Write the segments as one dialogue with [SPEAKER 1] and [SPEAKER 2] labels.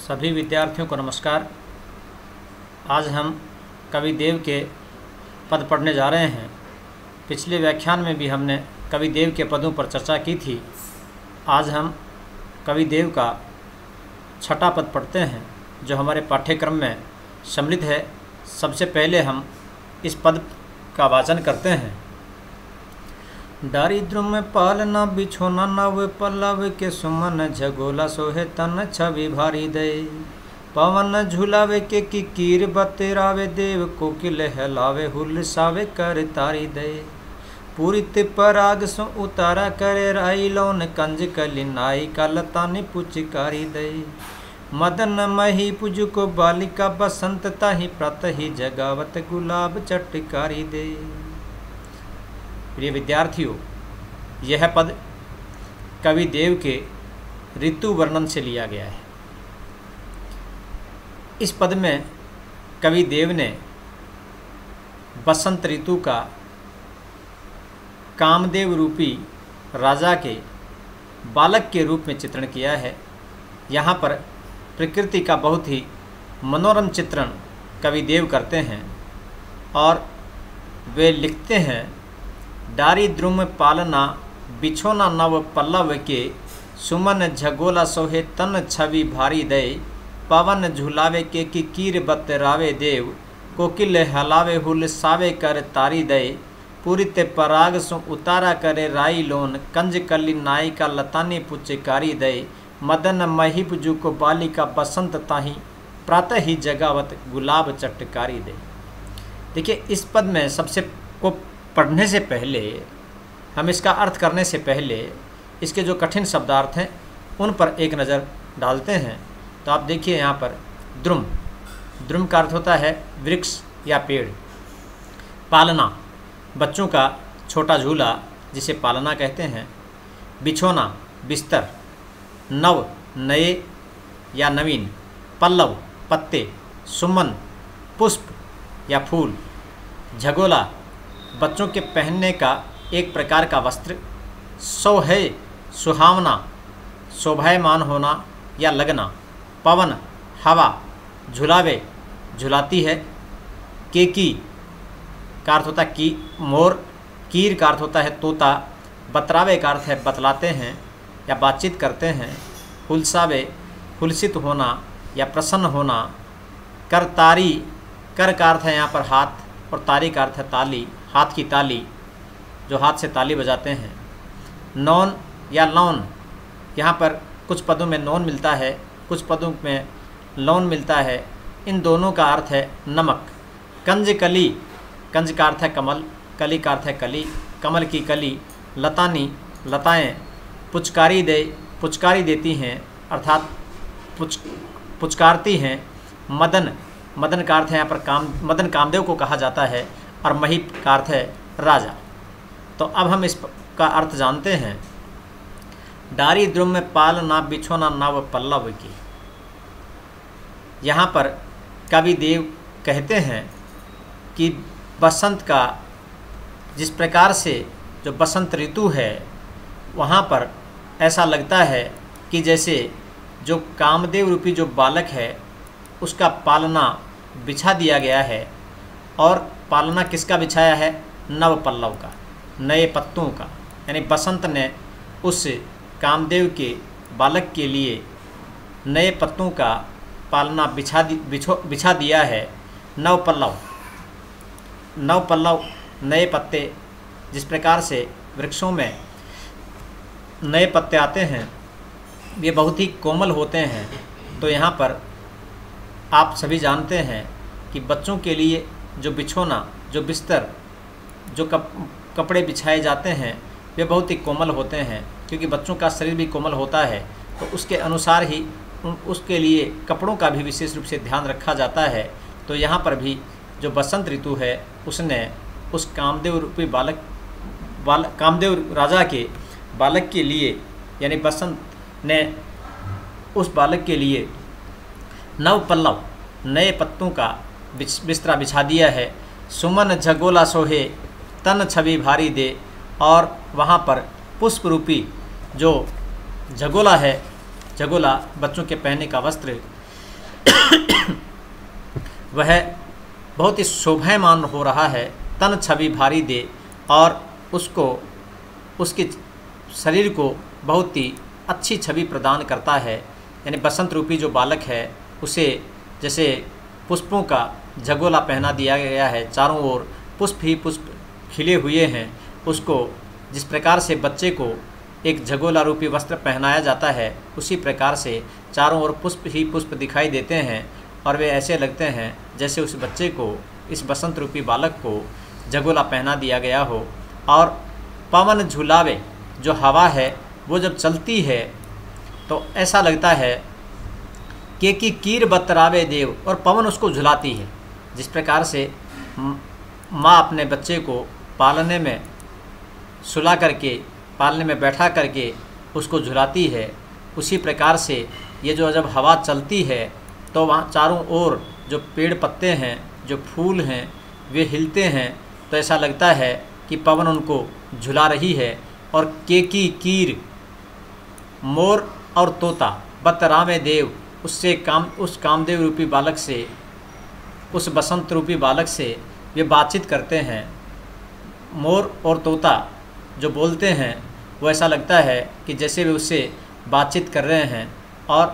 [SPEAKER 1] सभी विद्यार्थियों को नमस्कार। आज हम कवि देव के पद पढ़ने जा रहे हैं। पिछले व्याख्यान में भी हमने कवि देव के पदों पर चर्चा की थी। आज हम कवि देव का छठा पद पढ़ते हैं जो हमारे पाठ्यक्रम में सम्मिलित है। सबसे पहले हम इस पद का वाचन करते हैं। दारिद्र में पालना बिछोना नव पल्लव के सुमन झगोला सोहे तन छवि भारी दे। पवन झुलावे के किकीर बतेरावे देव कोकिल हलावे हुलसावे कर तारी दे। पूरित पराग सो उतारा करे राई लोन कंज कलिनाई का लतानी पुचकारी दे। मदन मही पुज को बालिका बसंत ताही प्रातः ही जगावत गुलाब चटकारी दे। प्रिय विद्यार्थियों, यह पद कवि देव के ऋतु वर्णन से लिया गया है। इस पद में कवि देव ने बसंत ऋतु का कामदेव रूपी राजा के बालक के रूप में चित्रण किया है। यहाँ पर प्रकृति का बहुत ही मनोरम चित्रण कवि देव करते हैं और वे लिखते हैं, डारी द्रुम पालना बिछोना नव पल्लव के सुमन झगोला सोहे तन छवि भारी दे। पवन झुलावे के किकीर बतरावे देव कोकिल हलावे हुलसावे कर तारी दे। पूरित पराग सो उतारा करे राई लोन कंज कली नाई का लतानी पुचकारी दे। मदन महिप जू को बालिका बसंत ताही प्रातः ही जगावत गुलाब चटकारी दे। देखिए, इस पद में सबसे को पढ़ने से पहले, हम इसका अर्थ करने से पहले इसके जो कठिन शब्दार्थ हैं उन पर एक नज़र डालते हैं। तो आप देखिए यहाँ पर द्रुम, द्रुम का अर्थ होता है वृक्ष या पेड़। पालना, बच्चों का छोटा झूला जिसे पालना कहते हैं। बिछोना, बिस्तर। नव, नए या नवीन। पल्लव, पत्ते। सुमन, पुष्प या फूल। झगोला, बच्चों के पहनने का एक प्रकार का वस्त्र। सो है, सुहावना, शोभायमान होना या लगना। पवन, हवा। झुलावे, झुलाती है। केकी का अर्थ होता है की मोर। कीर का अर्थ होता है तोता। बतरावे का अर्थ है बतलाते हैं या बातचीत करते हैं। हुलसावे, हुलसित होना या प्रसन्न होना। करतारी, कर का अर्थ है यहाँ पर हाथ और तारी का अर्थ है ताली, हाथ की ताली, जो हाथ से ताली बजाते हैं। नौन या लौन, यहाँ पर कुछ पदों में नौन मिलता है, कुछ पदों में लौन मिलता है। इन दोनों का अर्थ है नमक। कंज कली, कंज का अर्थ है कमल, कली का अर्थ है कली, कमल की कली। लतानी, लताएं। पुचकारी दे, पुचकारी देती हैं अर्थात पुचकारती हैं। मदन, मदन का अर्थ है यहाँ पर मदन कामदेव को कहा जाता है और महिप का अर्थ है राजा। तो अब हम इसका अर्थ जानते हैं। डारी द्रुम में पालना बिछोना नव पल्लव की। यहाँ पर कवि देव कहते हैं कि बसंत का जिस प्रकार से जो बसंत ऋतु है, वहाँ पर ऐसा लगता है कि जैसे जो कामदेव रूपी जो बालक है उसका पालना बिछा दिया गया है। और पालना किसका बिछाया है? नव पल्लव का, नए पत्तों का। यानी बसंत ने उस कामदेव के बालक के लिए नए पत्तों का पालना बिछा दिया है। नव पल्लव, नव पल्लव, नए पत्ते। जिस प्रकार से वृक्षों में नए पत्ते आते हैं ये बहुत ही कोमल होते हैं। तो यहाँ पर आप सभी जानते हैं कि बच्चों के लिए जो बिछोना, जो बिस्तर, जो कपड़े बिछाए जाते हैं वे बहुत ही कोमल होते हैं, क्योंकि बच्चों का शरीर भी कोमल होता है। तो उसके अनुसार ही उसके लिए कपड़ों का भी विशेष रूप से ध्यान रखा जाता है। तो यहाँ पर भी जो बसंत ऋतु है उसने उस कामदेव रूपी कामदेव राजा के बालक के लिए, यानी बसंत ने उस बालक के लिए नव पल्लव, नए पत्तों का बिस्तरा बिछा दिया है। सुमन झगोला सोहे तन छवि भारी दे। और वहाँ पर पुष्प रूपी जो झगोला है, झगोला बच्चों के पहनने का वस्त्र, वह बहुत ही शोभायमान हो रहा है, तन छवि भारी दे, और उसको उसके शरीर को बहुत ही अच्छी छवि प्रदान करता है। यानी बसंत रूपी जो बालक है उसे जैसे पुष्पों का झगोला पहना दिया गया है, चारों ओर पुष्प ही पुष्प खिले हुए हैं। उसको जिस प्रकार से बच्चे को एक झगोला रूपी वस्त्र पहनाया जाता है, उसी प्रकार से चारों ओर पुष्प ही पुष्प दिखाई देते हैं और वे ऐसे लगते हैं जैसे उस बच्चे को, इस बसंत रूपी बालक को झगोला पहना दिया गया हो। और पवन झुलावे, जो हवा है वो जब चलती है तो ऐसा लगता है कि कीर बतरावे देव, और पवन उसको झुलाती है। जिस प्रकार से माँ अपने बच्चे को पालने में सुला करके, पालने में बैठा करके उसको झुलाती है, उसी प्रकार से ये जो जब हवा चलती है तो वहाँ चारों ओर जो पेड़ पत्ते हैं, जो फूल हैं, वे हिलते हैं, तो ऐसा लगता है कि पवन उनको झुला रही है। और केकी कीर, मोर और तोता, बतरामे देव, उस कामदेव रूपी बालक से, उस बसंत रूपी बालक से वे बातचीत करते हैं। मोर और तोता जो बोलते हैं वो ऐसा लगता है कि जैसे वे उससे बातचीत कर रहे हैं। और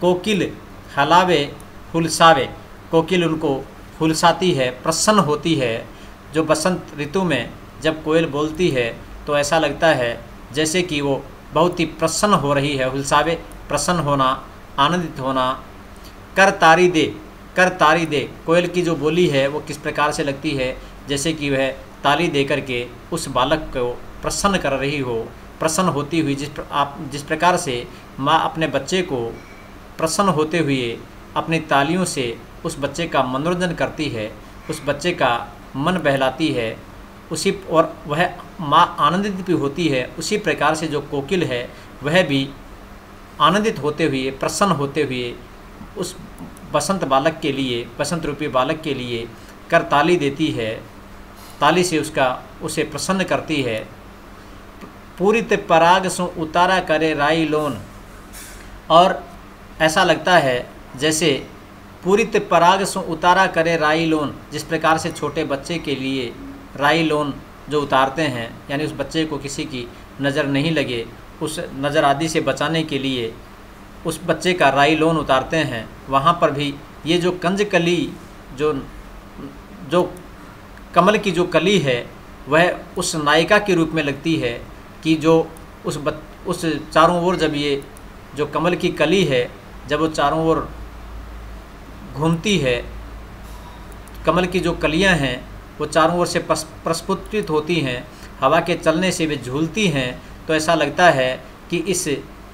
[SPEAKER 1] कोकिल हलावे हुलसावे, कोकिल उनको हुलसाती है, प्रसन्न होती है। जो बसंत ऋतु में जब कोयल बोलती है तो ऐसा लगता है जैसे कि वो बहुत ही प्रसन्न हो रही है। हुलसावे, प्रसन्न होना, आनंदित होना। कर तारी दे, कोयल की जो बोली है वो किस प्रकार से लगती है, जैसे कि वह ताली दे करके उस बालक को प्रसन्न कर रही हो, प्रसन्न होती हुई। जिस प्रकार से माँ अपने बच्चे को प्रसन्न होते हुए अपनी तालियों से उस बच्चे का मनोरंजन करती है, उस बच्चे का मन बहलाती है, उसी और वह माँ आनंदित भी होती है, उसी प्रकार से जो कोकिल है वह भी आनंदित होते हुए, प्रसन्न होते हुए उस बसंत बालक के लिए, बसंत रूपी बालक के लिए कर ताली देती है, ताली से उसे प्रसन्न करती है। पूरित पराग सो उतारा करे राई लोन, और ऐसा लगता है जैसे पूरित पराग सो उतारा करे राई लोन, जिस प्रकार से छोटे बच्चे के लिए राई लोन जो उतारते हैं, यानी उस बच्चे को किसी की नज़र नहीं लगे, उस नज़र आदि से बचाने के लिए उस बच्चे का राई लोन उतारते हैं। वहाँ पर भी ये जो कंजकली, जो कमल की जो कली है, वह उस नायिका के रूप में लगती है कि जो उस चारों ओर, जब ये जो कमल की कली है, जब वो चारों ओर घूमती है, कमल की जो कलियां हैं वो चारों ओर से प्रस्फुटित होती हैं, हवा के चलने से वे झूलती हैं, तो ऐसा लगता है कि इस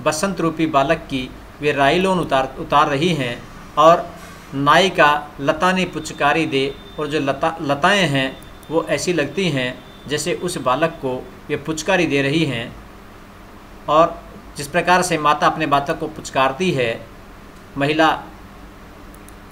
[SPEAKER 1] बसंत रूपी बालक की वे राइलोन उतार रही हैं। और नायिका लता ने पुचकारी दे, और जो लताएं हैं वो ऐसी लगती हैं जैसे उस बालक को वे पुचकारी दे रही हैं। और जिस प्रकार से माता अपने बालक को पुचकारती है, महिला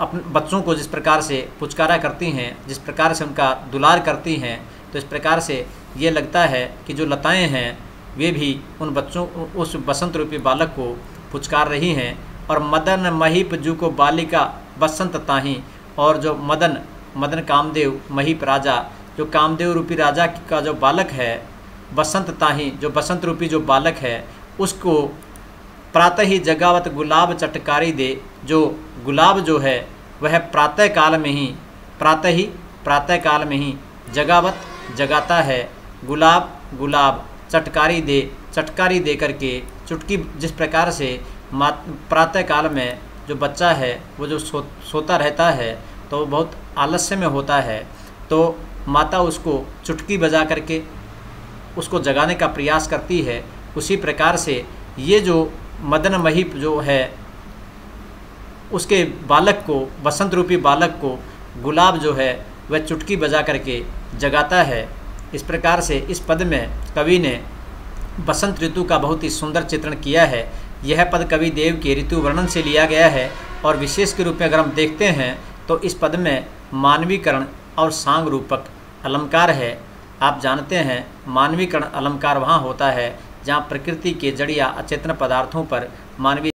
[SPEAKER 1] अपने बच्चों को जिस प्रकार से पुचकारा करती हैं, जिस प्रकार से उनका दुलार करती हैं, तो इस प्रकार से ये लगता है कि जो लताएं हैं वे भी उन बच्चों, उस बसंत रूपी बालक को पुचकार रही हैं। और मदन महीप जू को बालिका बसंत ताही, और जो मदन कामदेव, महीप राजा, जो कामदेव रूपी राजा का जो बालक है, बसंत ताही, जो बसंत रूपी जो बालक है, उसको प्रातः ही जगावत गुलाब चटकारी दे, जो गुलाब जो है वह प्रातः काल में ही जगावत जगाता है। गुलाब चटकारी दे करके, चुटकी, जिस प्रकार से प्रातः काल में जो बच्चा है वो जो सोता रहता है तो वो बहुत आलस्य में होता है, तो माता उसको चुटकी बजा करके उसको जगाने का प्रयास करती है। उसी प्रकार से ये जो मदन महीप जो है, उसके बालक को, बसंत रूपी बालक को गुलाब जो है वह चुटकी बजा करके जगाता है। इस प्रकार से इस पद में कवि ने बसंत ऋतु का बहुत ही सुंदर चित्रण किया है। यह पद कवि देव के ऋतु वर्णन से लिया गया है, और विशेष के रूप में अगर हम देखते हैं तो इस पद में मानवीकरण और सांग रूपक अलंकार है। आप जानते हैं मानवीकरण अलंकार वहाँ होता है जहाँ प्रकृति के जड़ या अचेतन पदार्थों पर मानवीय